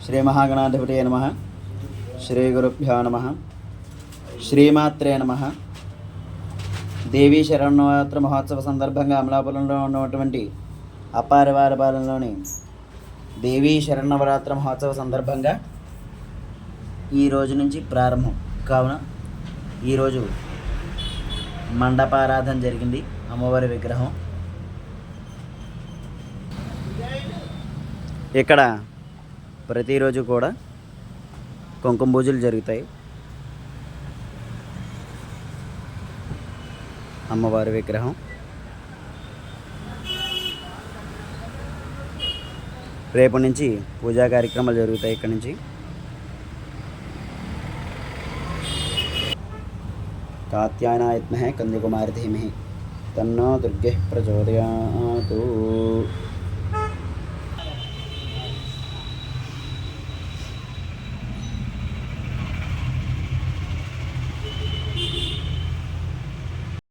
శ్రీ మహాగణాధిపతయే నమః. శ్రీ గురుభ్యో నమః. శ్రీమాత్రే నమః. దేవీ శరన్నవరాత్రి మహోత్సవ సందర్భంగా అమలాపురంలో ఉన్నటువంటి అప్పారివారిపాలెంలోని దేవీ శరన్నవరాత్రి మహోత్సవ సందర్భంగా ఈ రోజు నుంచి ప్రారంభం కావున ఈరోజు మండపారాధన జరిగింది. అమ్మవారి విగ్రహం ఇక్కడ ప్రతిరోజు కూడా కుంకుమ పూజలు జరుగుతాయి. అమ్మవారి విగ్రహం రేపు నుంచి పూజా కార్యక్రమాలు జరుగుతాయి. ఇక్కడ నుంచి కాత్యాయనాయ విద్మహే కందకుమారి ధీమహి తన్నో దుర్గే ప్రచోదయాత్.